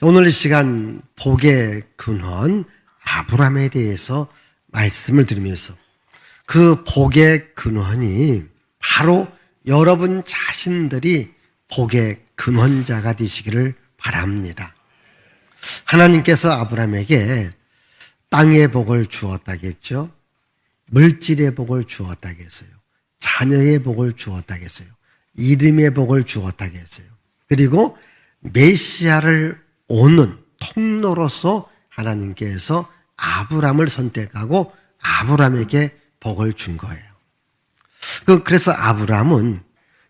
오늘 이 시간 복의 근원 아브라함에 대해서 말씀을 드리면서 그 복의 근원이 바로 여러분 자신들이 복의 근원자가 되시기를 바랍니다. 하나님께서 아브라함에게 땅의 복을 주었다겠죠. 물질의 복을 주었다겠어요. 자녀의 복을 주었다겠어요. 이름의 복을 주었다겠어요. 그리고 메시아를 오는 통로로서 하나님께서 아브라함을 선택하고 아브라함에게 복을 준 거예요. 그래서 아브라함은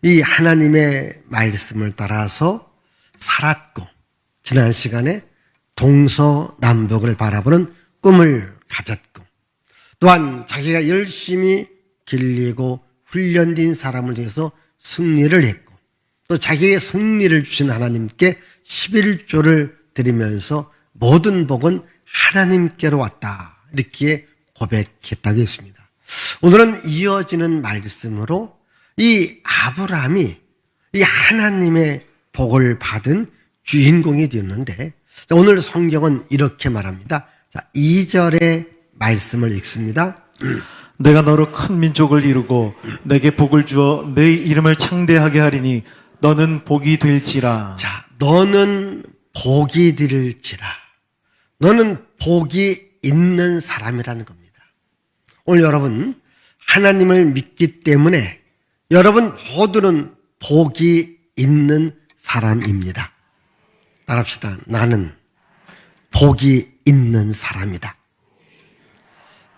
이 하나님의 말씀을 따라서 살았고, 지난 시간에 동서남북을 바라보는 꿈을 가졌고, 또한 자기가 열심히 길리고 훈련된 사람을 통해서 승리를 했고, 또 자기의 승리를 주신 하나님께 11조를 드리면서 모든 복은 하나님께로 왔다, 이렇게 고백했다고 했습니다. 오늘은 이어지는 말씀으로 이 아브라함이 이 하나님의 복을 받은 주인공이 되었는데, 오늘 성경은 이렇게 말합니다. 2절의 말씀을 읽습니다. 내가 너로 큰 민족을 이루고 내게 복을 주어 내 이름을 창대하게 하리니 너는 복이 될지라. 자, 너는 복이 될지라. 너는 복이 있는 사람이라는 겁니다. 오늘 여러분 하나님을 믿기 때문에 여러분 모두는 복이 있는 사람입니다. 따라합시다. 나는 복이 있는 사람이다.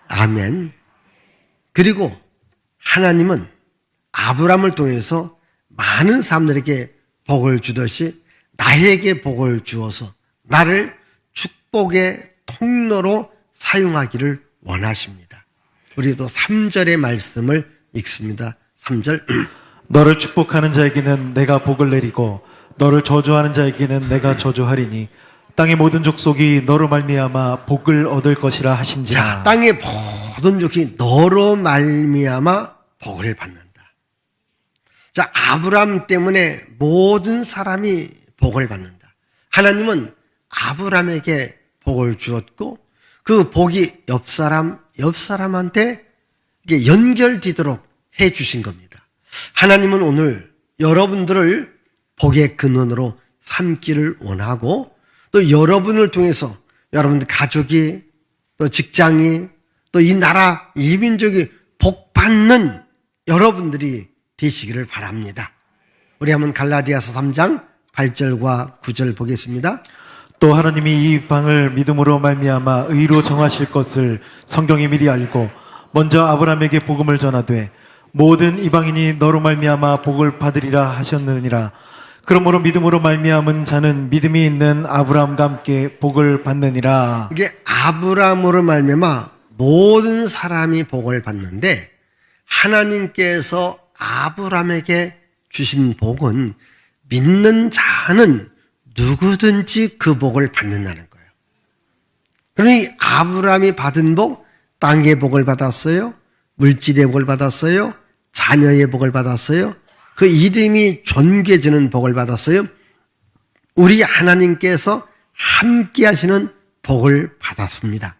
아멘. 그리고 하나님은 아브라함을 통해서 많은 사람들에게 복을 주듯이 나에게 복을 주어서 나를 축복의 통로로 사용하기를 원하십니다. 우리도 3절의 말씀을 읽습니다. 3절. 너를 축복하는 자에게는 내가 복을 내리고 너를 저주하는 자에게는 내가 저주하리니 땅의 모든 족속이 너로 말미암아 복을 얻을 것이라 하신지라. 자, 땅의 모든 족속이 너로 말미암아 복을 받는다. 자, 아브라함 때문에 모든 사람이 복을 받는다. 하나님은 아브라함에게 복을 주었고 그 복이 옆 사람한테 이게 연결되도록 해 주신 겁니다. 하나님은 오늘 여러분들을 복의 근원으로 삼기를 원하고, 또 여러분을 통해서 여러분들 가족이, 또 직장이, 또 이 나라, 이 민족이 복받는 여러분들이 되시기를 바랍니다. 우리 한번 갈라디아서 3장 8절과 9절 보겠습니다. 또 하나님이 이 방을 믿음으로 말미암아 의로 정하실 것을 성경이 미리 알고 먼저 아브라함에게 복음을 전하되 모든 이방인이 너로 말미암아 복을 받으리라 하셨느니라. 그러므로 믿음으로 말미암은 자는 믿음이 있는 아브라함과 함께 복을 받느니라. 이게 아브라함으로 말미암아 모든 사람이 복을 받는데, 하나님께서 아브라함에게 주신 복은 믿는 자는 누구든지 그 복을 받는다는 거예요. 그러니 아브라함이 받은 복, 땅의 복을 받았어요. 물질의 복을 받았어요. 자녀의 복을 받았어요. 그 이름이 존귀해지는 복을 받았어요. 우리 하나님께서 함께 하시는 복을 받았습니다.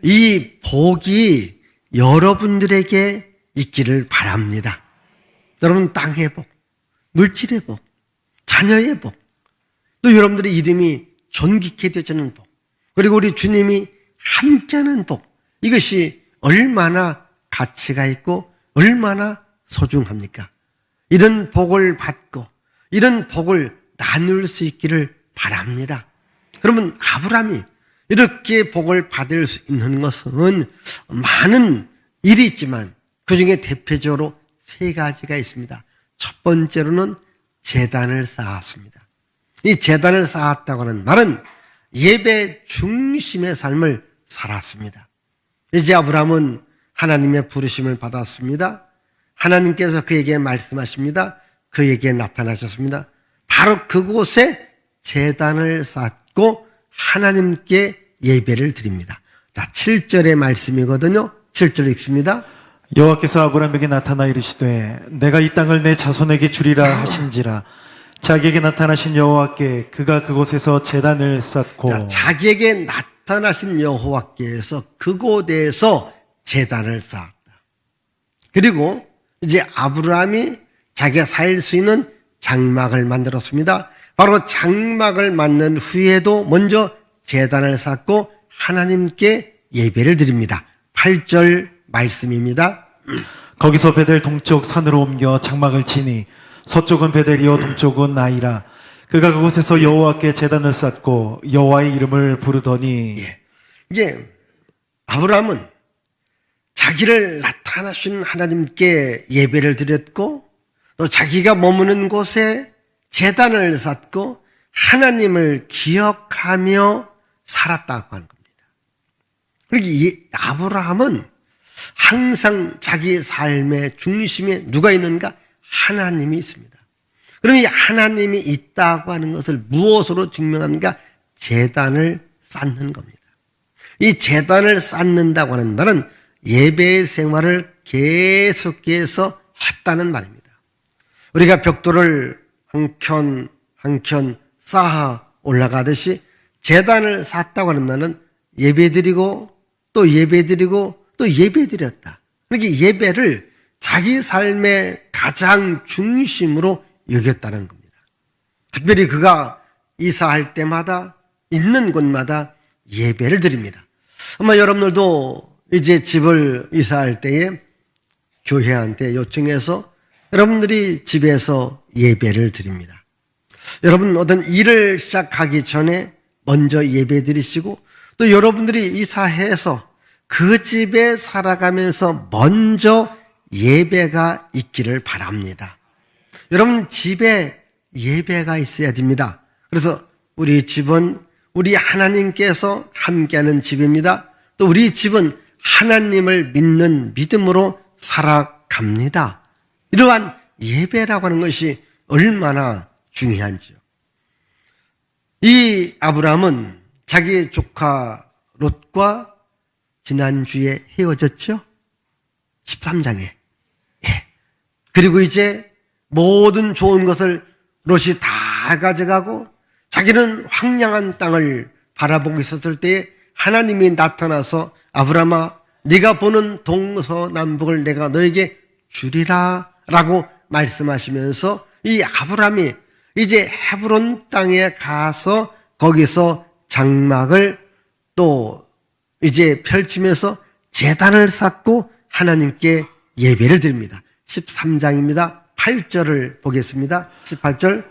이 복이 여러분들에게 있기를 바랍니다. 여러분 땅의 복, 물질의 복, 자녀의 복, 또 여러분들의 이름이 존귀케 되어지는 복, 그리고 우리 주님이 함께하는 복, 이것이 얼마나 가치가 있고 얼마나 소중합니까? 이런 복을 받고 이런 복을 나눌 수 있기를 바랍니다. 그러면 아브라함이 이렇게 복을 받을 수 있는 것은 많은 일이 있지만 그중에 대표적으로 3가지가 있습니다. 첫 번째로는 제단을 쌓았습니다. 이 제단을 쌓았다고 하는 말은 예배 중심의 삶을 살았습니다. 이제 아브라함은 하나님의 부르심을 받았습니다. 하나님께서 그에게 말씀하십니다. 그에게 나타나셨습니다. 바로 그곳에 제단을 쌓고 하나님께 예배를 드립니다. 자, 7절의 말씀이거든요. 7절 읽습니다. 여호와께서 아브라함에게 나타나 이르시되 내가 이 땅을 내 자손에게 주리라 하신지라. 자기에게 나타나신 여호와께 그가 그곳에서 제단을 쌓고 자, 자기에게 나타나신 여호와께서 그곳에서 제단을 쌓았다. 그리고 이제 아브라함이 자기가 살 수 있는 장막을 만들었습니다. 바로 장막을 만든 후에도 먼저 제단을 쌓고 하나님께 예배를 드립니다. 8절 말씀입니다. 거기서 베델 동쪽 산으로 옮겨 장막을 치니 서쪽은 베델이요 동쪽은 나이라. 그가 그곳에서 여호와께 제단을 쌓고 여호와의 이름을 부르더니 이게 아브라함은 자기를 나타나신 하나님께 예배를 드렸고 또 자기가 머무는 곳에 제단을 쌓고 하나님을 기억하며 살았다고 하는 겁니다. 그러니까 이 아브라함은 항상 자기 삶의 중심에 누가 있는가? 하나님이 있습니다. 그럼 이 하나님이 있다고 하는 것을 무엇으로 증명합니까? 제단을 쌓는 겁니다. 이 제단을 쌓는다고 하는 말은 예배 생활을 계속해서 했다는 말입니다. 우리가 벽돌을 한 켠 쌓아 올라가듯이 제단을 쌓았다고 하는 말은 예배드리고 또 예배드리고 또 예배드렸다. 그러니까 예배를 자기 삶의 가장 중심으로 여겼다는 겁니다. 특별히 그가 이사할 때마다 있는 곳마다 예배를 드립니다. 아마 여러분들도 이제 집을 이사할 때에 교회한테 요청해서 여러분들이 집에서 예배를 드립니다. 여러분 어떤 일을 시작하기 전에 먼저 예배 드리시고 또 여러분들이 이사해서 그 집에 살아가면서 먼저 예배가 있기를 바랍니다. 여러분 집에 예배가 있어야 됩니다. 그래서 우리 집은 우리 하나님께서 함께하는 집입니다. 또 우리 집은 하나님을 믿는 믿음으로 살아갑니다. 이러한 예배라고 하는 것이 얼마나 중요한지요. 이 아브라함은 자기 조카 롯과 지난주에 헤어졌죠? 13장에. 예. 그리고 이제 모든 좋은 것을 롯이 다 가져가고 자기는 황량한 땅을 바라보고 있었을 때에 하나님이 나타나서 아브라함아 네가 보는 동서남북을 내가 너에게 주리라 라고 말씀하시면서 이 아브라함이 이제 헤브론 땅에 가서 거기서 장막을 또 이제 펼치면서 제단을 쌓고 하나님께 예배를 드립니다. 13장입니다. 8절을 보겠습니다. 18절.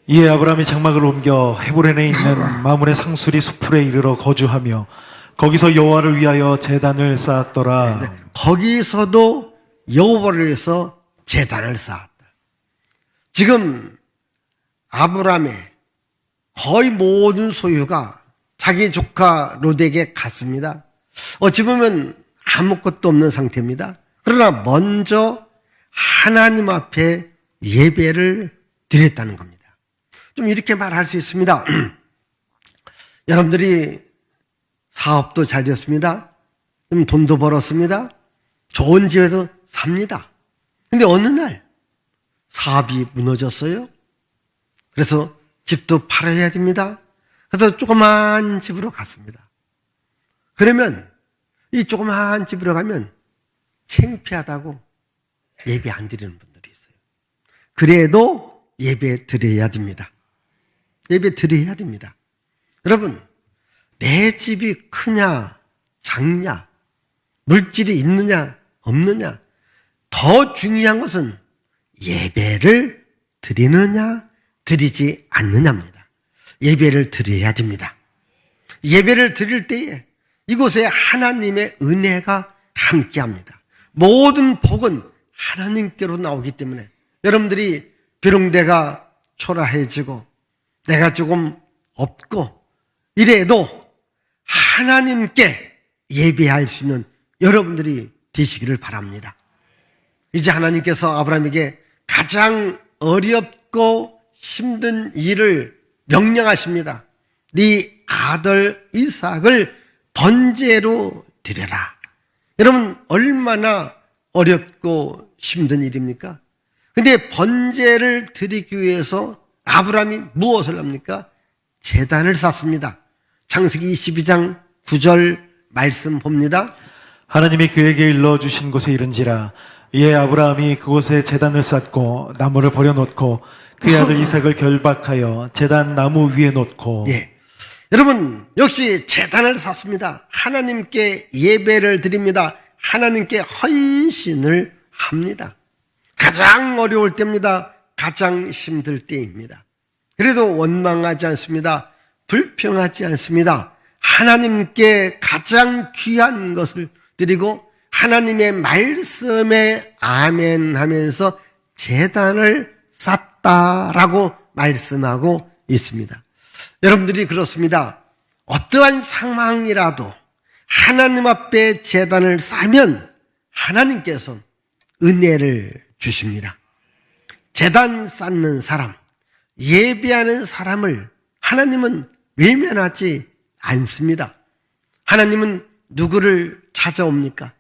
이에 아브라함이 장막을 옮겨 헤브론에 있는 마므레 상수리 수풀에 이르러 거주하며 거기서 여호와를 위하여 제단을 쌓았더라. 거기서도 여호와를 위해서 제단을 쌓았다. 지금 아브라함의 거의 모든 소유가 자기 조카 롯에게 갔습니다. 어찌 보면 아무것도 없는 상태입니다. 그러나 먼저 하나님 앞에 예배를 드렸다는 겁니다. 좀 이렇게 말할 수 있습니다. 여러분들이 사업도 잘 됐습니다. 좀 돈도 벌었습니다. 좋은 집에서 삽니다. 근데 어느 날 사업이 무너졌어요. 그래서 집도 팔아야 됩니다. 그래서 조그만 집으로 갔습니다. 그러면 이 조그만 집으로 가면 창피하다고 예배 안 드리는 분들이 있어요. 그래도 예배 드려야 됩니다. 예배 드려야 됩니다. 여러분, 내 집이 크냐 작냐 물질이 있느냐 없느냐 더 중요한 것은 예배를 드리느냐 드리지 않느냐입니다. 예배를 드려야 됩니다. 예배를 드릴 때에 이곳에 하나님의 은혜가 함께합니다. 모든 복은 하나님께로 나오기 때문에 여러분들이 비록 내가 초라해지고 내가 조금 없고 이래도 하나님께 예배할 수 있는 여러분들이 되시기를 바랍니다. 이제 하나님께서 아브라함에게 가장 어렵고 힘든 일을 명령하십니다. 네 아들 이삭을 번제로 드려라. 여러분 얼마나 어렵고 힘든 일입니까? 근데 번제를 드리기 위해서 아브라함이 무엇을 합니까? 제단을 쌓습니다. 창세기 22장 9절 말씀 봅니다. 하나님이 그에게 일러주신 곳에 이른지라 이에 아브라함이 그곳에 제단을 쌓고 나무를 버려놓고 그의 아들 이삭을 결박하여 제단 나무 위에 놓고 예. 여러분, 역시 제단을 쌓습니다. 하나님께 예배를 드립니다. 하나님께 헌신을 합니다. 가장 어려울 때입니다. 가장 힘들 때입니다. 그래도 원망하지 않습니다. 불평하지 않습니다. 하나님께 가장 귀한 것을 드리고 하나님의 말씀에 아멘 하면서 제단을 쌓다라고 말씀하고 있습니다. 여러분들이 그렇습니다. 어떠한 상황이라도 하나님 앞에 제단을 쌓으면 하나님께서 은혜를 주십니다. 제단 쌓는 사람, 예배하는 사람을 하나님은 외면하지 않습니다. 하나님은 누구를 찾아옵니까?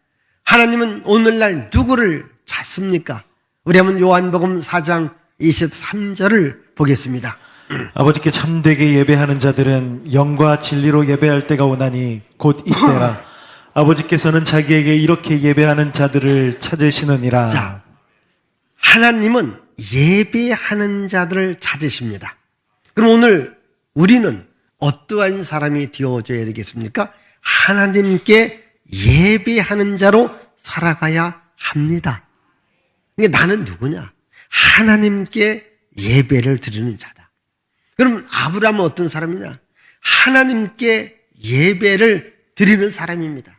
하나님은 오늘날 누구를 찾습니까? 우리 한번 요한복음 4장 23절을 보겠습니다. 아버지께 참되게 예배하는 자들은 영과 진리로 예배할 때가 오나니 곧 이때라. 아버지께서는 자기에게 이렇게 예배하는 자들을 찾으시느니라. 자, 하나님은 예배하는 자들을 찾으십니다. 그럼 오늘 우리는 어떠한 사람이 되어져야 되겠습니까? 하나님께 예배하는 자로 살아가야 합니다. 이게 나는 누구냐? 하나님께 예배를 드리는 자다. 그럼 아브라함은 어떤 사람이냐? 하나님께 예배를 드리는 사람입니다.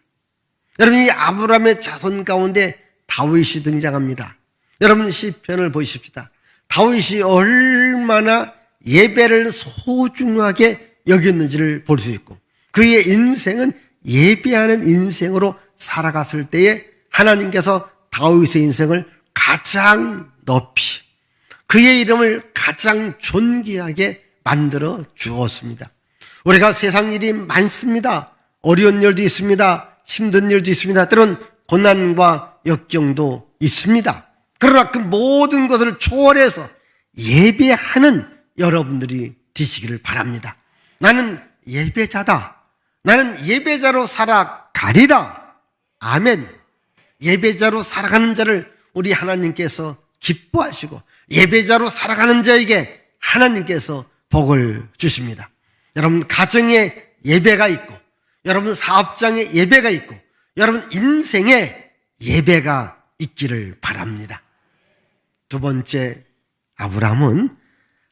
여러분, 이 아브라함의 자손 가운데 다윗이 등장합니다. 여러분, 시편을 보십시다. 다윗이 얼마나 예배를 소중하게 여겼는지를 볼 수 있고 그의 인생은 예배하는 인생으로 살아갔을 때에 하나님께서 다윗의 인생을 가장 높이 그의 이름을 가장 존귀하게 만들어 주었습니다. 우리가 세상 일이 많습니다. 어려운 일도 있습니다. 힘든 일도 있습니다. 때론 고난과 역경도 있습니다. 그러나 그 모든 것을 초월해서 예배하는 여러분들이 되시기를 바랍니다. 나는 예배자다. 나는 예배자로 살아가리라. 아멘. 예배자로 살아가는 자를 우리 하나님께서 기뻐하시고 예배자로 살아가는 자에게 하나님께서 복을 주십니다. 여러분 가정에 예배가 있고 여러분 사업장에 예배가 있고 여러분 인생에 예배가 있기를 바랍니다. 두 번째, 아브라함은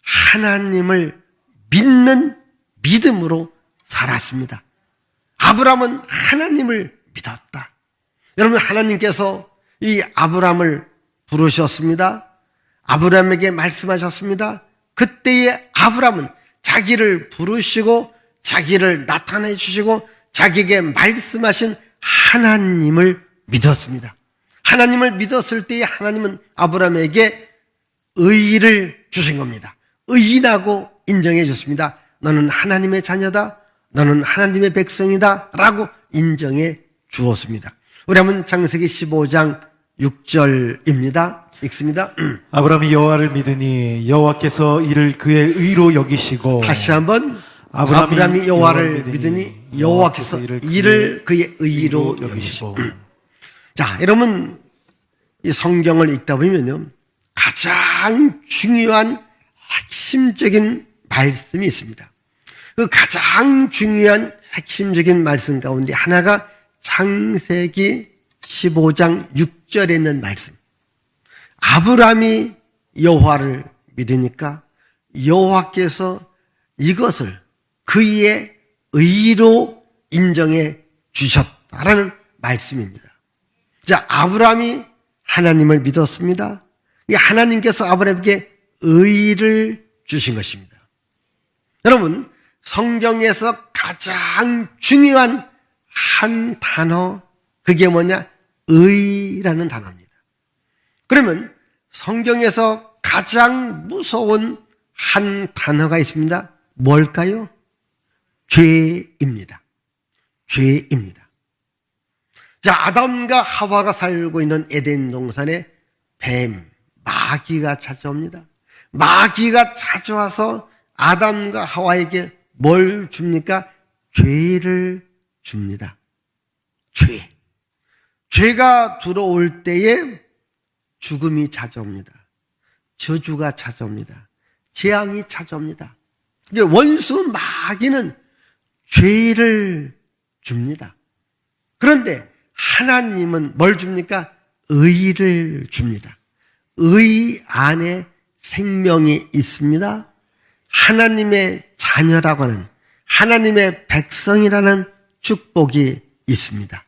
하나님을 믿는 믿음으로 살았습니다. 아브라함은 하나님을 믿었다. 여러분 하나님께서 이 아브라함을 부르셨습니다. 아브라함에게 말씀하셨습니다. 그때의 아브라함은 자기를 부르시고 자기를 나타내 주시고 자기에게 말씀하신 하나님을 믿었습니다. 하나님을 믿었을 때에 하나님은 아브라함에게 의를 주신 겁니다. 의인하고 인정해 줬습니다. 너는 하나님의 자녀다. 너는 하나님의 백성이다. 라고 인정해 주었습니다. 우리 한번 창세기 15장 6절입니다. 읽습니다. 아브라함이 여호와를 믿으니 여호와께서 이를 그의 의로 여기시고 다시 한번 아브라함이 여호와를 믿으니 여호와께서 이를 그의 의로 여기시고. 자, 여러분 이 성경을 읽다 보면요 가장 중요한 핵심적인 말씀이 있습니다. 그 가장 중요한 핵심적인 말씀 가운데 하나가 창세기 15장 6절에 있는 말씀. 아브라함이 여호와를 믿으니까 여호와께서 이것을 그의 의로 인정해 주셨다라는 말씀입니다. 자, 아브라함이 하나님을 믿었습니다. 하나님께서 아브라함에게 의를 주신 것입니다. 여러분, 성경에서 가장 중요한 한 단어, 그게 뭐냐? 의라는 단어입니다. 그러면 성경에서 가장 무서운 한 단어가 있습니다. 뭘까요? 죄입니다. 죄입니다. 자, 아담과 하와가 살고 있는 에덴 동산에 뱀, 마귀가 찾아옵니다. 마귀가 찾아와서 아담과 하와에게 뭘 줍니까? 죄를 줍니다. 죄. 죄가 들어올 때에 죽음이 찾아옵니다. 저주가 찾아옵니다. 재앙이 찾아옵니다. 이제 원수 마귀는 죄를 줍니다. 그런데 하나님은 뭘 줍니까? 의를 줍니다. 의 안에 생명이 있습니다. 하나님의 자녀라고 하는, 하나님의 백성이라는 축복이 있습니다.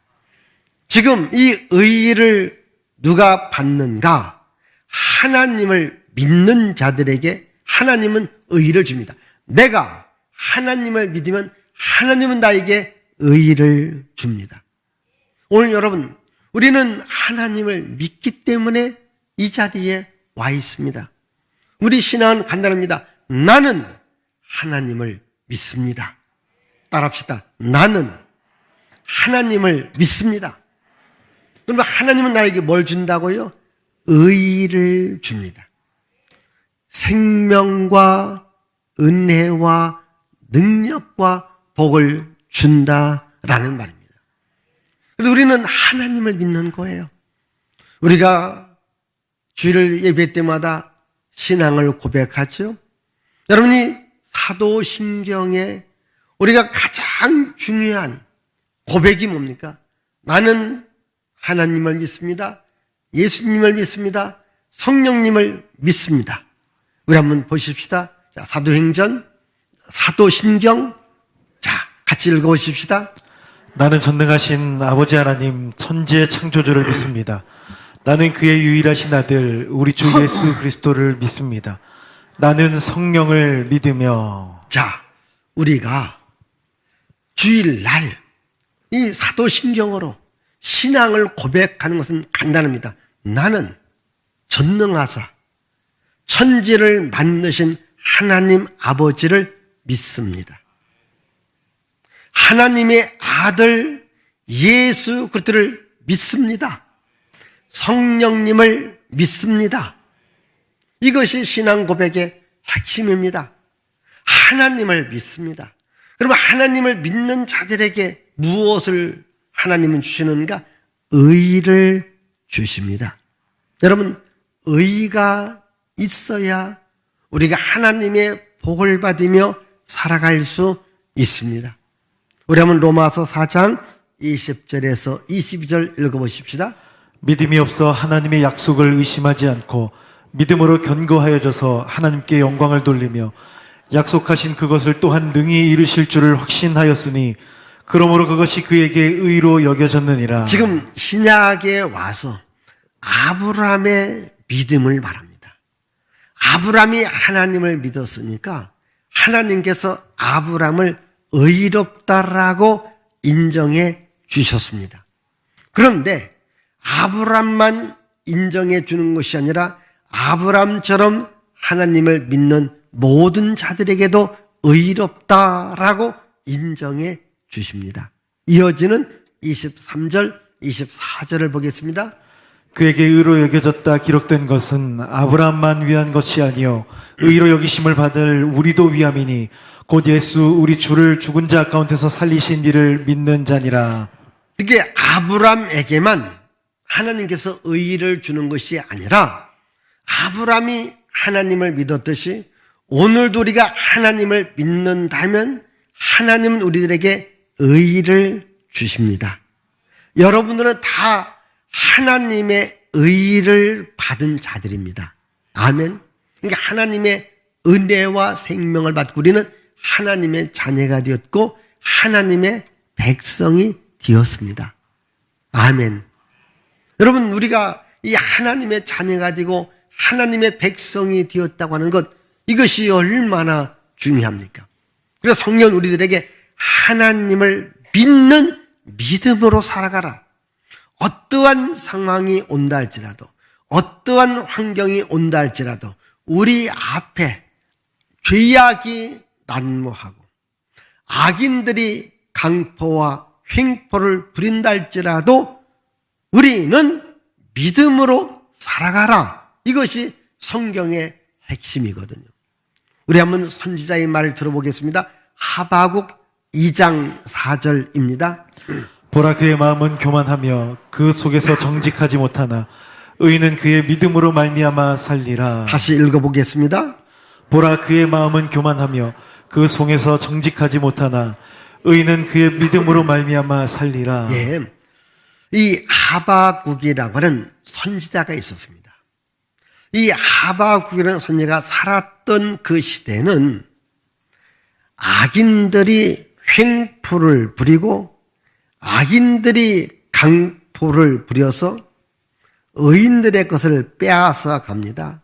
지금 이 의를 누가 받는가? 하나님을 믿는 자들에게 하나님은 의를 줍니다. 내가 하나님을 믿으면 하나님은 나에게 의를 줍니다. 오늘 여러분, 우리는 하나님을 믿기 때문에 이 자리에 와 있습니다. 우리 신앙은 간단합니다. 나는 하나님을 믿습니다. 따라합시다. 나는 하나님을 믿습니다. 그러면 하나님은 나에게 뭘 준다고요? 의를 줍니다. 생명과 은혜와 능력과 복을 준다라는 말입니다. 그래서 우리는 하나님을 믿는 거예요. 우리가 주일 예배 때마다 신앙을 고백하죠. 여러분이 사도신경에 우리가 가장 중요한 고백이 뭡니까? 나는 하나님을 믿습니다. 예수님을 믿습니다. 성령님을 믿습니다. 우리 한번 보십시다. 자, 사도행전, 사도신경, 자, 같이 읽어보십시다. 나는 전능하신 아버지 하나님 천지의 창조주를 믿습니다. 나는 그의 유일하신 아들 우리 주 예수 그리스도를 믿습니다. 나는 성령을 믿으며. 자, 우리가 주일날 이 사도신경으로 신앙을 고백하는 것은 간단합니다. 나는 전능하사 천지를 만드신 하나님 아버지를 믿습니다. 하나님의 아들 예수 그리스도를 믿습니다. 성령님을 믿습니다. 이것이 신앙 고백의 핵심입니다. 하나님을 믿습니다. 그러면 하나님을 믿는 자들에게 무엇을 하나님은 주시는가? 의를 주십니다. 여러분, 의가 있어야 우리가 하나님의 복을 받으며 살아갈 수 있습니다. 우리 한번 로마서 4장 20절에서 22절 읽어보십시다. 믿음이 없어 하나님의 약속을 의심하지 않고 믿음으로 견고하여져서 하나님께 영광을 돌리며 약속하신 그것을 또한 능히 이루실 줄을 확신하였으니 그러므로 그것이 그에게 의로 여겨졌느니라. 지금 신약에 와서 아브라함의 믿음을 말합니다. 아브라함이 하나님을 믿었으니까 하나님께서 아브라함을 의롭다라고 인정해 주셨습니다. 그런데 아브라함만 인정해 주는 것이 아니라 아브라함처럼 하나님을 믿는 모든 자들에게도 의롭다라고 인정해 주십니다. 이어지는 23절, 24절을 보겠습니다. 그에게 의로 여겨졌다 기록된 것은 아브라함만 위한 것이 아니요 의로 여기심을 받을 우리도 위함이니 곧 예수 우리 주를 죽은 자 가운데서 살리신 이를 믿는 자니라. 이게 아브라함에게만 하나님께서 의를 주는 것이 아니라 아브라함이 하나님을 믿었듯이 오늘도 우리가 하나님을 믿는다면 하나님은 우리들에게 의를 주십니다. 여러분들은 다 하나님의 의를 받은 자들입니다. 아멘. 그러니까 하나님의 은혜와 생명을 받고 우리는 하나님의 자녀가 되었고 하나님의 백성이 되었습니다. 아멘. 여러분, 우리가 이 하나님의 자녀가 되고 하나님의 백성이 되었다고 하는 것, 이것이 얼마나 중요합니까? 그래서 성경 우리들에게 하나님을 믿는 믿음으로 살아가라. 어떠한 상황이 온다 할지라도, 어떠한 환경이 온다 할지라도 우리 앞에 죄악이 난무하고 악인들이 강포와 횡포를 부린다 할지라도 우리는 믿음으로 살아가라. 이것이 성경의 핵심이거든요. 우리 한번 선지자의 말을 들어보겠습니다. 하바국 2장 4절입니다. 보라 그의 마음은 교만하며 그 속에서 정직하지 못하나 의인은 그의 믿음으로 말미암아 살리라. 다시 읽어보겠습니다. 보라 그의 마음은 교만하며 그 속에서 정직하지 못하나 의인은 그의 믿음으로 말미암아 살리라. 예, 이 하바국이라고 하는 선지자가 있었습니다. 이 하바국이라는 선지자가 살았던 그 시대는 악인들이 횡포를 부리고 악인들이 강포를 부려서 의인들의 것을 빼앗아 갑니다.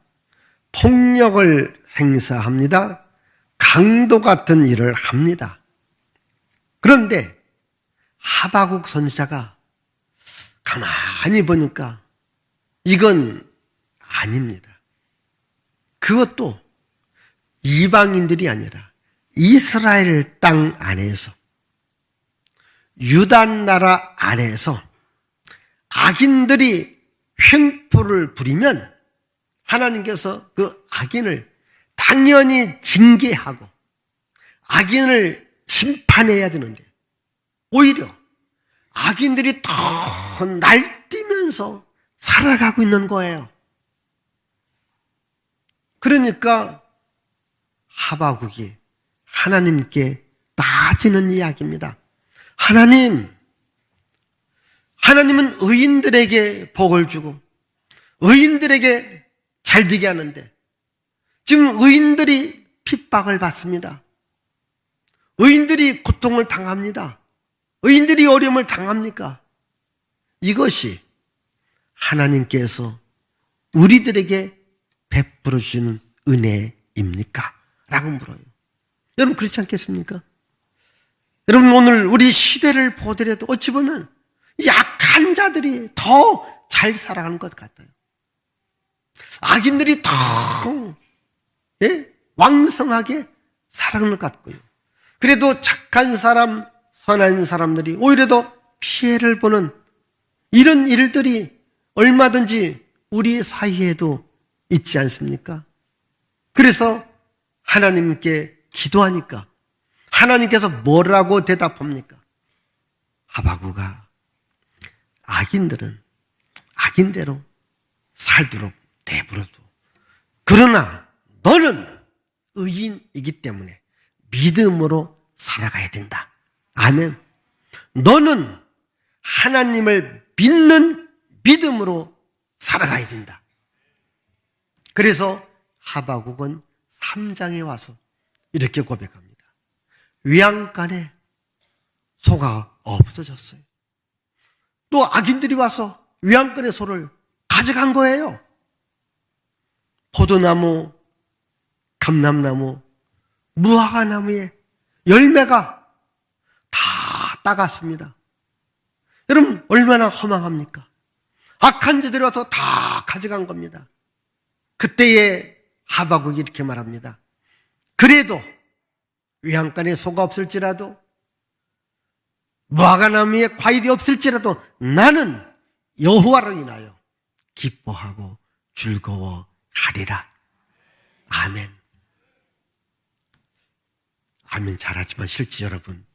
폭력을 행사합니다. 강도 같은 일을 합니다. 그런데 하바국 선지자가 가만히 보니까 이건 아닙니다. 그것도 이방인들이 아니라 이스라엘 땅 안에서 유다 나라 안에서 악인들이 횡포를 부리면 하나님께서 그 악인을 당연히 징계하고 악인을 심판해야 되는데 오히려 악인들이 더 날뛰면서 살아가고 있는 거예요. 그러니까 하바국이 하나님께 따지는 이야기입니다. 하나님은 의인들에게 복을 주고 의인들에게 잘되게 하는데 지금 의인들이 핍박을 받습니다. 의인들이 고통을 당합니다. 의인들이 어려움을 당합니까? 이것이 하나님께서 우리들에게 베풀어 주시는 은혜입니까? 라고 물어요. 여러분 그렇지 않겠습니까? 여러분 오늘 우리 시대를 보더라도 어찌 보면 약한 자들이 더 잘 살아가는 것 같아요. 악인들이 더 왕성하게 살아가는 것 같고요. 그래도 착한 사람, 선한 사람들이 오히려 더 피해를 보는 이런 일들이 얼마든지 우리 사이에도 있지 않습니까? 그래서 하나님께 기도하니까 하나님께서 뭐라고 대답합니까? 하바구가 악인들은 악인대로 살도록 내버려둬. 그러나 너는 의인이기 때문에 믿음으로 살아가야 된다. 아멘. 너는 하나님을 믿는 믿음으로 살아가야 된다. 그래서 하바국은 3장에 와서 이렇게 고백합니다. 외양간에 소가 없어졌어요. 또 악인들이 와서 외양간의 소를 가져간 거예요. 포도나무, 감람나무, 무화과나무에 열매가 다 따갔습니다. 여러분 얼마나 허망합니까? 악한 자들이 와서 다 가져간 겁니다. 그때에 하바국이 이렇게 말합니다. 그래도 외양간에 소가 없을지라도 무화과나무에 과일이 없을지라도 나는 여호와를 인하여 기뻐하고 즐거워하리라. 아멘. 아멘 잘하지만 실제 여러분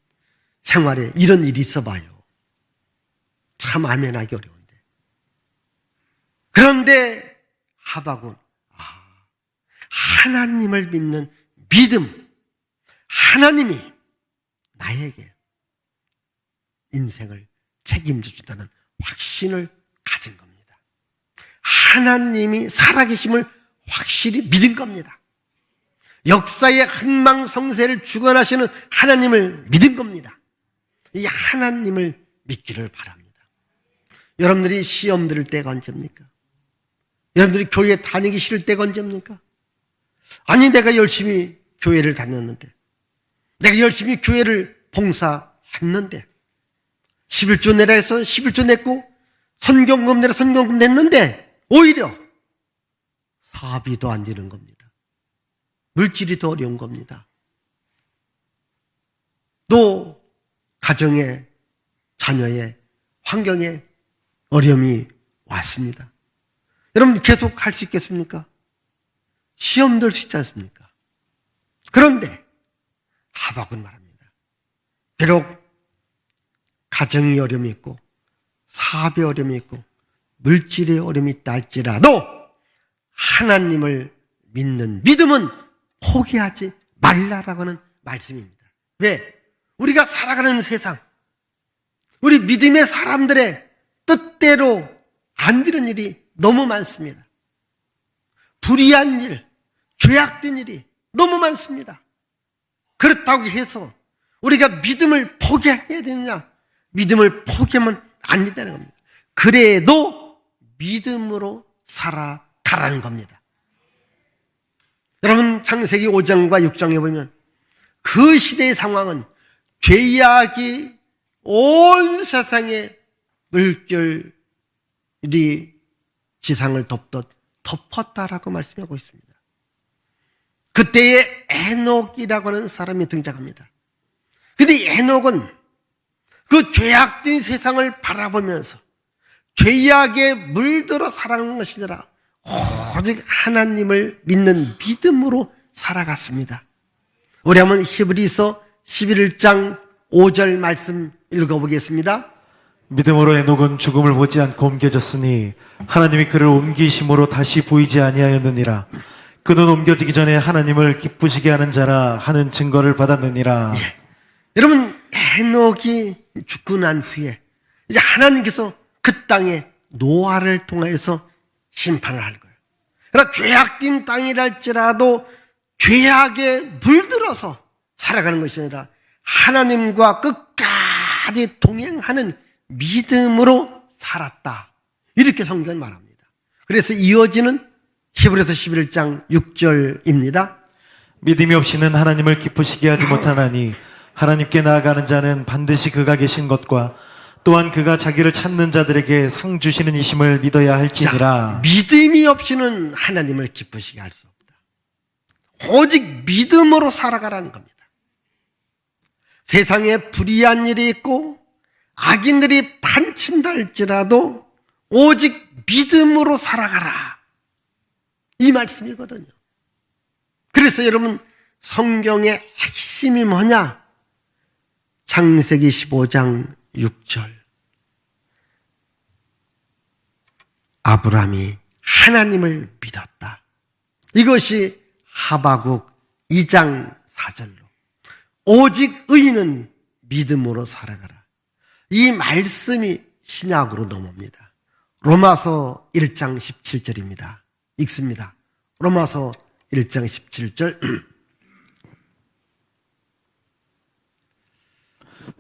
생활에 이런 일이 있어봐요. 참 아멘하기 어려운데. 그런데 하박은 하나님을 믿는 믿음, 하나님이 나에게 인생을 책임져 준다는 확신을 가진 겁니다. 하나님이 살아계심을 확실히 믿은 겁니다. 역사의 흥망성쇠를 주관하시는 하나님을 믿은 겁니다. 이 하나님을 믿기를 바랍니다. 여러분들이 시험 들을 때가 언제입니까? 여러분들이 교회 다니기 싫을 때가 언제입니까? 아니 내가 열심히 교회를 다녔는데 내가 열심히 교회를 봉사했는데 11조 내라 해서 11조 냈고 선경금 내라 선경금 냈는데 오히려 사업이 더 안 되는 겁니다. 물질이 더 어려운 겁니다. 또 가정에 자녀의 환경에 어려움이 왔습니다. 여러분 계속 할 수 있겠습니까? 시험 들 수 있지 않습니까? 그런데 하박은 말합니다. 비록 가정의 어려움이 있고 사업의 어려움이 있고 물질의 어려움이 있다 할지라도 하나님을 믿는 믿음은 포기하지 말라라고 하는 말씀입니다. 왜? 우리가 살아가는 세상, 우리 믿음의 사람들의 뜻대로 안 되는 일이 너무 많습니다. 불의한 일, 죄악된 일이 너무 많습니다. 그렇다고 해서 우리가 믿음을 포기해야 되느냐? 믿음을 포기하면 안 된다는 겁니다. 그래도 믿음으로 살아가라는 겁니다. 여러분, 창세기 5장과 6장에 보면 그 시대의 상황은 죄악이 온 세상에 물결이 지상을 덮었다라고 말씀하고 있습니다. 그때에 에녹이라고 하는 사람이 등장합니다. 근데 에녹은 그 죄악된 세상을 바라보면서 죄악에 물들어 살아가는 것이 아니라 오직 하나님을 믿는 믿음으로 살아갔습니다. 우리 한번 히브리서 11장 5절 말씀 읽어보겠습니다. 믿음으로 에녹은 죽음을 보지 않고 옮겨졌으니 하나님이 그를 옮기심으로 다시 보이지 아니하였느니라. 그는 옮겨지기 전에 하나님을 기쁘시게 하는 자라 하는 증거를 받았느니라. 예. 여러분, 에녹이 죽고 난 후에 이제 하나님께서 그 땅에 노아를 통해서 심판을 할 거예요. 그러나 죄악된 땅이랄지라도 죄악에 물들어서 살아가는 것이 아니라 하나님과 끝까지 동행하는 믿음으로 살았다. 이렇게 성경은 말합니다. 그래서 이어지는 히브리서 11장 6절입니다. 믿음이 없이는 하나님을 기쁘시게 하지 못하나니 하나님께 나아가는 자는 반드시 그가 계신 것과 또한 그가 자기를 찾는 자들에게 상 주시는 이심을 믿어야 할지니라. 자, 믿음이 없이는 하나님을 기쁘시게 할 수 없다. 오직 믿음으로 살아가라는 겁니다. 세상에 불의한 일이 있고 악인들이 판친다 할지라도 오직 믿음으로 살아가라, 이 말씀이거든요. 그래서 여러분, 성경의 핵심이 뭐냐? 창세기 15장 6절, 아브라함이 하나님을 믿었다. 이것이 하박국 2장 4절로 오직 의인은 믿음으로 살아가라, 이 말씀이 신약으로 넘어옵니다. 로마서 1장 17절입니다. 읽습니다. 로마서 1장 17절.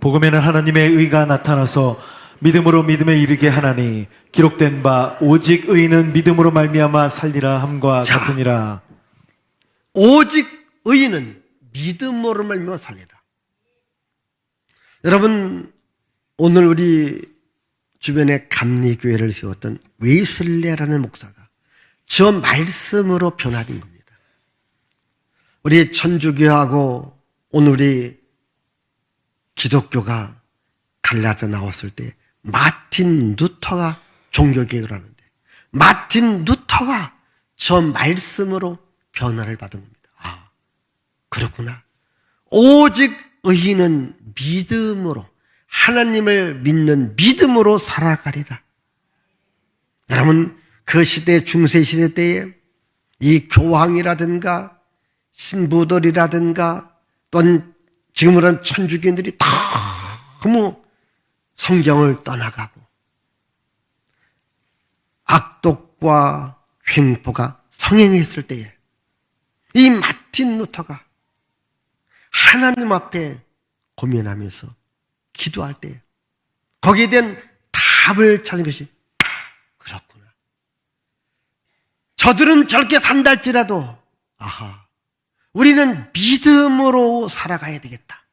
복음에는 하나님의 의가 나타나서 믿음으로 믿음에 이르게 하나니 기록된 바 오직 의인은 믿음으로 말미암아 살리라 함과 자, 같으니라. 오직 의인은 믿음으로 말미암아 살리라. 여러분, 오늘 우리 주변에 감리교회를 세웠던 웨슬레라는 목사가 저 말씀으로 변화된 겁니다. 우리 천주교하고 오늘 우리 기독교가 갈라져 나왔을 때 마틴 루터가 종교개혁을 하는데 마틴 루터가 저 말씀으로 변화를 받은 겁니다. 아, 그렇구나. 오직 의인은 믿음으로, 하나님을 믿는 믿음으로 살아가리라. 여러분, 그 시대, 중세시대 때에 이 교황이라든가 신부들이라든가 또는 지금으로는 천주교인들이 너무 성경을 떠나가고 악독과 횡포가 성행했을 때에 이 마틴 루터가 하나님 앞에 고민하면서 기도할 때에 거기에 대한 답을 찾은 것이, 그렇구나, 저들은 저렇게 산다 할지라도 아하, 우리는 믿음으로 살아가야 되겠다,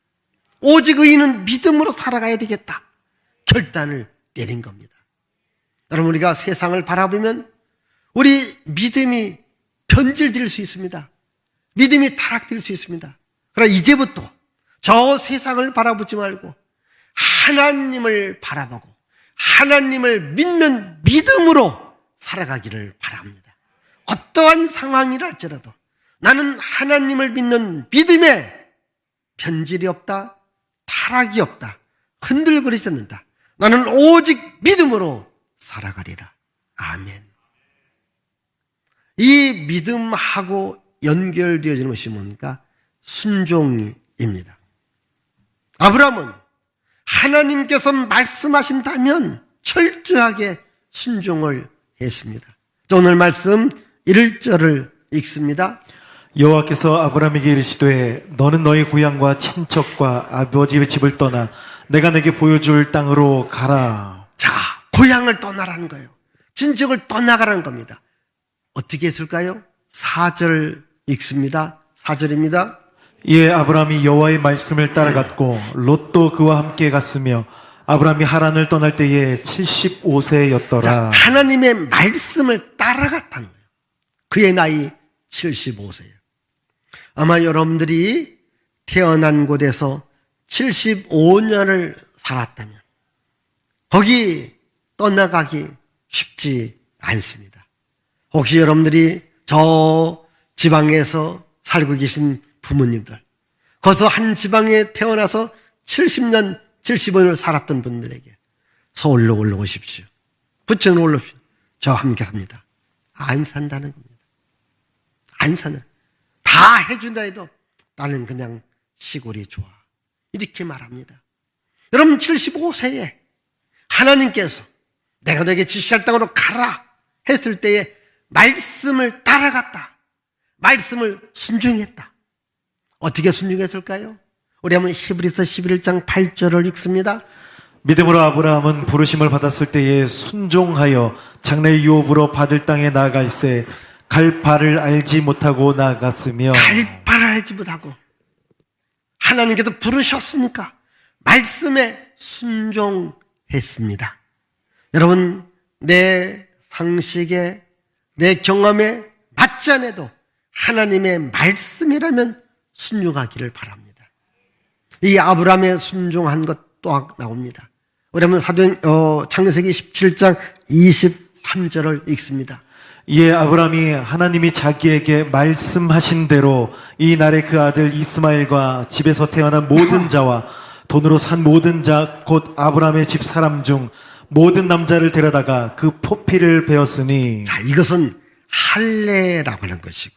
오직 의인은 믿음으로 살아가야 되겠다 결단을 내린 겁니다. 여러분, 우리가 세상을 바라보면 우리 믿음이 변질될 수 있습니다. 믿음이 타락될 수 있습니다. 그러나 이제부터 저 세상을 바라보지 말고 하나님을 바라보고 하나님을 믿는 믿음으로 살아가기를 바랍니다. 어떠한 상황이라 할지라도 나는 하나님을 믿는 믿음에 변질이 없다, 타락이 없다, 흔들거리지 않는다. 나는 오직 믿음으로 살아가리라. 아멘. 이 믿음하고 연결되어지는 것이 뭔가? 순종입니다. 아브라함은 하나님께서 말씀하신다면 철저하게 순종을 했습니다. 오늘 말씀 1절을 읽습니다. 여호와께서 아브라함에게 이르시되 너는 너희 고향과 친척과 아버지의 집을 떠나 내가 내게 보여줄 땅으로 가라. 자, 고향을 떠나라는 거예요. 친척을 떠나가라는 겁니다. 어떻게 했을까요? 4절 읽습니다. 4절입니다. 이에 아브라함이 여호와의 말씀을 따라갔고 롯도 그와 함께 갔으며 아브라함이 하란을 떠날 때에 75세였더라. 자, 하나님의 말씀을 따라갔다는 거예요. 그의 나이 75세예요. 아마 여러분들이 태어난 곳에서 75년을 살았다면 거기 떠나가기 쉽지 않습니다. 혹시 여러분들이 저 지방에서 살고 계신 부모님들, 거기서 한 지방에 태어나서 70년, 75년을 살았던 분들에게 서울로 올라오십시오. 부천으로 올라오십시오. 저와 함께 합니다. 안 산다는 겁니다. 안 사는. 다 해준다 해도 나는 그냥 시골이 좋아. 이렇게 말합니다. 여러분 75세에 하나님께서 내가 너에게 지시할 땅으로 가라 했을 때에 말씀을 따라갔다. 말씀을 순종했다. 어떻게 순종했을까요? 우리 한번 히브리서 11장 8절을 읽습니다. 믿음으로 아브라함은 부르심을 받았을 때에 순종하여 장래 유업으로 받을 땅에 나아갈새 갈 바를 알지 못하고 나아갔으며. 갈 바를 알지 못하고 하나님께서 부르셨으니까 말씀에 순종했습니다. 여러분, 내 상식에 내 경험에 맞지 않아도 하나님의 말씀이라면 순종하기를 바랍니다. 이 아브라함의 순종한 것 또 나옵니다. 우리 한번 창세기 17장 23절을 읽습니다. 이에 아브라함이 하나님이 자기에게 말씀하신 대로 이 날에 그 아들 이스마엘과 집에서 태어난 모든 자와 돈으로 산 모든 자 곧 아브라함의 집 사람 중 모든 남자를 데려다가 그 포피를 베었으니. 자, 이것은 할례라고 하는 것이고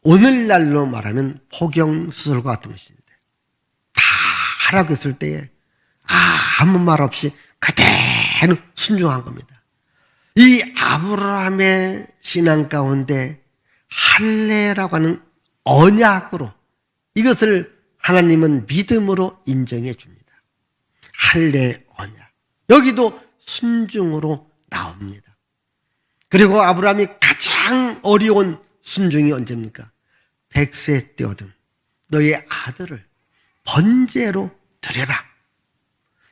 오늘날로 말하면 포경수술과 같은 것인데 다 하라고 했을 때에 아무 말 없이 그대로 순종한 겁니다. 이 아브라함의 신앙 가운데 할례라고 하는 언약으로 이것을 하나님은 믿음으로 인정해 줍니다. 할례 언약. 여기도 순종으로 나옵니다. 그리고 아브라함이 가장 어려운 순종이 언제입니까? 100세 때거든 너의 아들을 번제로 드려라.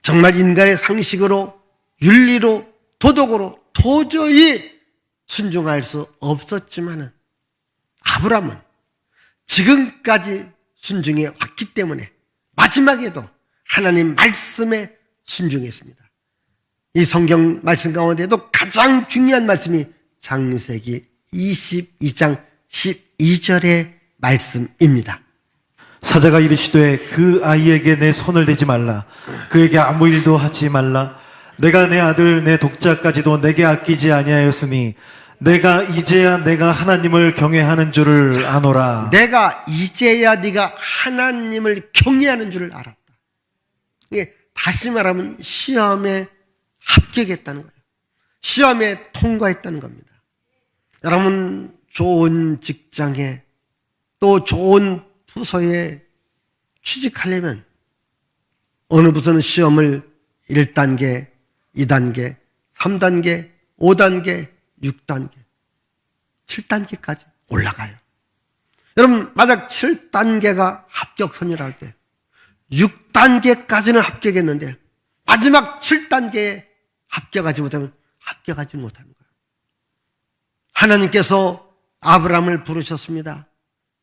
정말 인간의 상식으로 윤리로 도덕으로 도저히 순종할 수 없었지만은 아브라함은 지금까지 순종해 왔기 때문에 마지막에도 하나님 말씀에 순종했습니다. 이 성경 말씀 가운데도 가장 중요한 말씀이 창세기 22장 12절의 말씀입니다. 사자가 이르시되 그 아이에게 내 손을 대지 말라. 그에게 아무 일도 하지 말라. 내가 내 아들 내 독자까지도 내게 아끼지 아니하였으니 내가 이제야 내가 하나님을 경외하는 줄을 아노라. 내가 이제야 네가 하나님을 경외하는 줄을 알았다. 이게 다시 말하면 시험에 합격했다는 거예요. 시험에 통과했다는 겁니다. 여러분 좋은 직장에 또 좋은 부서에 취직하려면 어느 부서는 시험을 1단계, 2단계, 3단계, 5단계, 6단계, 7단계까지 올라가요. 여러분 만약 7단계가 합격선이라 할 때 6단계까지는 합격했는데 마지막 7단계에 합격하지 못하면 합격하지 못하는 거예요. 하나님께서 아브라함을 부르셨습니다.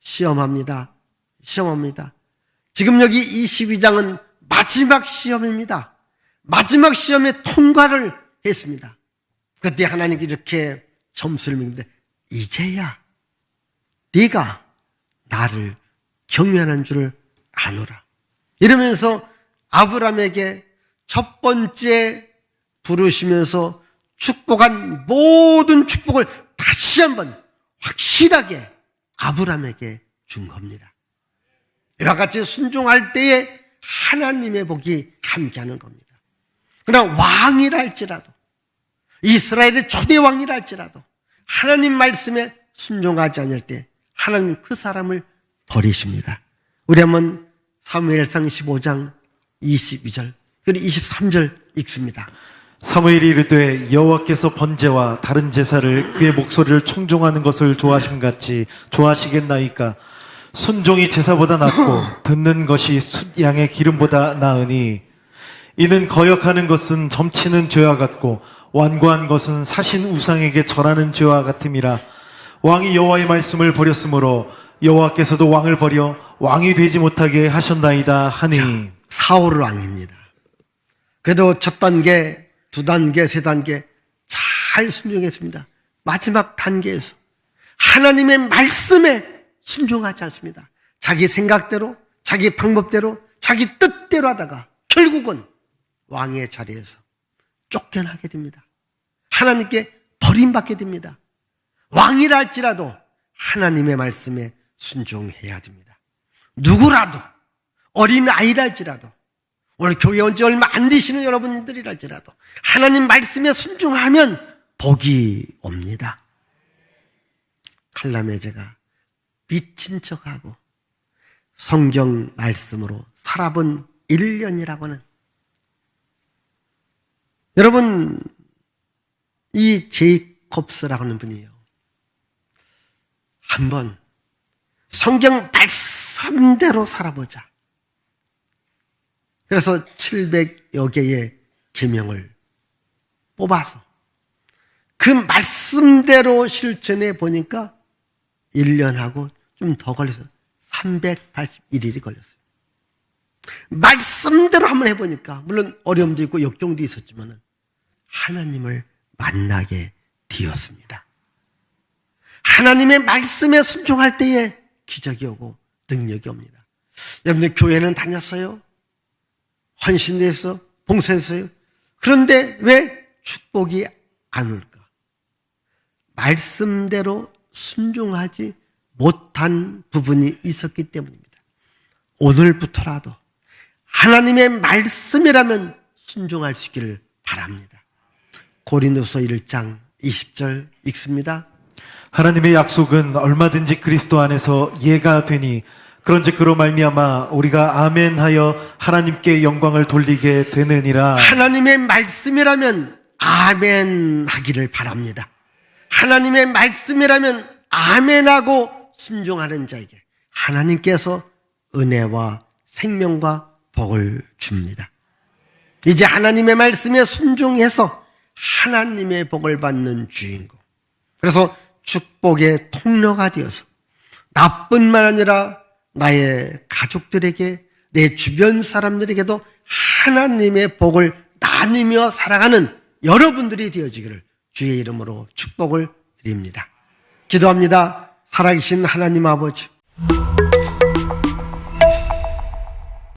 시험합니다. 시험합니다. 지금 여기 22장은 마지막 시험입니다. 마지막 시험에 통과를 했습니다. 그때 하나님께 이렇게 점수를 매깁니다. 이제야 네가 나를 경외하는 줄을 아노라. 이러면서 아브라함에게 첫 번째 부르시면서 축복한 모든 축복을 다시 한번 확실하게 아브라함에게 준 겁니다. 이와 같이 순종할 때에 하나님의 복이 함께하는 겁니다. 그러나 왕이라 할지라도, 이스라엘의 초대 왕이라 할지라도 하나님 말씀에 순종하지 않을 때 하나님 그 사람을 버리십니다. 우리 한번 사무엘상 15장 22절 그리고 23절 읽습니다. 사무엘이 이르되 여호와께서 번제와 다른 제사를 그의 목소리를 청종하는 것을 좋아하심같이 좋아하시겠나이까. 순종이 제사보다 낫고 듣는 것이 숫양의 기름보다 나으니 이는 거역하는 것은 점치는 죄와 같고 완고한 것은 사신 우상에게 절하는 죄와 같음이라. 왕이 여호와의 말씀을 버렸으므로 여호와께서도 왕을 버려 왕이 되지 못하게 하셨나이다 하니. 사울 왕입니다. 그래도 첫 단계, 두 단계, 세 단계 잘 순종했습니다. 마지막 단계에서 하나님의 말씀에 순종하지 않습니다. 자기 생각대로, 자기 방법대로, 자기 뜻대로 하다가 결국은 왕의 자리에서 쫓겨나게 됩니다. 하나님께 버림받게 됩니다. 왕이라 할지라도 하나님의 말씀에 순종해야 됩니다. 누구라도, 어린 아이라 할지라도, 오늘 교회 온 지 얼마 안 되시는 여러분들이라 할지라도 하나님 말씀에 순종하면 복이 옵니다. 칼라메제가 미친 척하고 성경 말씀으로 살아본 1년이라고는, 여러분, 이 제이콥스라고 하는 분이에요. 한번 성경 말씀대로 살아보자. 그래서 700여 개의 계명을 뽑아서 그 말씀대로 실천해 보니까 1년하고 좀 더 걸려서 381일이 걸렸어요. 말씀대로 한번 해보니까 물론 어려움도 있고 역경도 있었지만 하나님을 만나게 되었습니다. 하나님의 말씀에 순종할 때에 기적이 오고 능력이 옵니다. 여러분들 교회는 다녔어요? 헌신해서 봉사했어요? 그런데 왜 축복이 안 올까? 말씀대로 순종하지 못한 부분이 있었기 때문입니다. 오늘부터라도 하나님의 말씀이라면 순종할 수 있기를 바랍니다. 고린도서 1장 20절 읽습니다. 하나님의 약속은 얼마든지 그리스도 안에서 예가 되니 그런즉 그로 말미암아 우리가 아멘하여 하나님께 영광을 돌리게 되느니라. 하나님의 말씀이라면 아멘 하기를 바랍니다. 하나님의 말씀이라면 아멘하고 순종하는 자에게 하나님께서 은혜와 생명과 복을 줍니다. 이제 하나님의 말씀에 순종해서 하나님의 복을 받는 주인공, 그래서 축복의 통로가 되어서 나뿐만 아니라 나의 가족들에게, 내 주변 사람들에게도 하나님의 복을 나누며 살아가는 여러분들이 되어지기를 주의 이름으로 축복을 드립니다. 기도합니다. 살아계신 하나님 아버지,